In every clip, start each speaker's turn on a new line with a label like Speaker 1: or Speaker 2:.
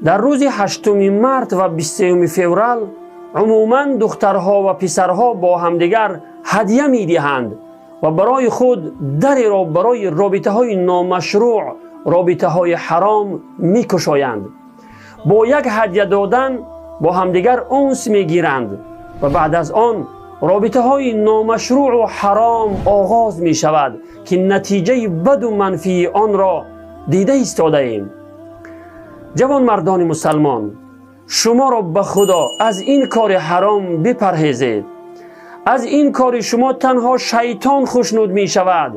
Speaker 1: در روز 8 مارس و 23 فوریه عموماً دخترها و پسرها با همدیگر هدیه می‌دهند و برای خود دری را برای رابطه‌های نامشروع، رابطه‌های حرام می‌گشایند. با یک هدیه دادن با همدیگر انس می‌گیرند و بعد از آن رابطه‌های نامشروع و حرام آغاز می‌شود که نتیجه بد و منفی آن را دیده ایستاده ایم. جوان مردان مسلمان، شما را به خدا از این کار حرام بپرهیزید. از این کار شما تنها شیطان خوشنود می شود،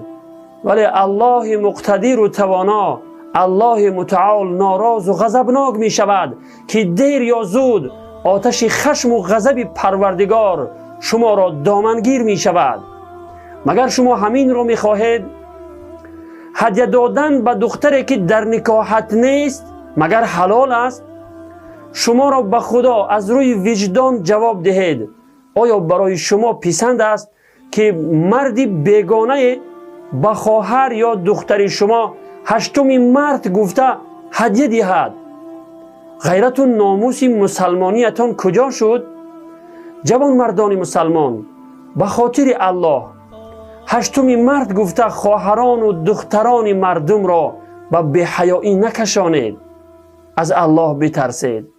Speaker 1: ولی الله مقتدر و توانا، الله متعال ناراض و غضبناک می شود که دیر یا زود آتش خشم و غضب پروردگار شما را دامنگیر می شود. مگر شما همین را می خواهید؟ هدیه دادن به دختری که در نکاحت نیست مگر حلال است؟ شما را به خدا از روی وجدان جواب دهید. آیا برای شما پسند است که مردی بیگانه به خواهر یا دختر شما 8 مارس گفته هدیه دهد؟ غیرت و ناموس مسلمانیتان کجا شد؟ جوان مردان مسلمان، به خاطر الله 8 مارس گفته خواهران و دختران مردم را به بی‌حیایی نکشانید. از الله بترسید.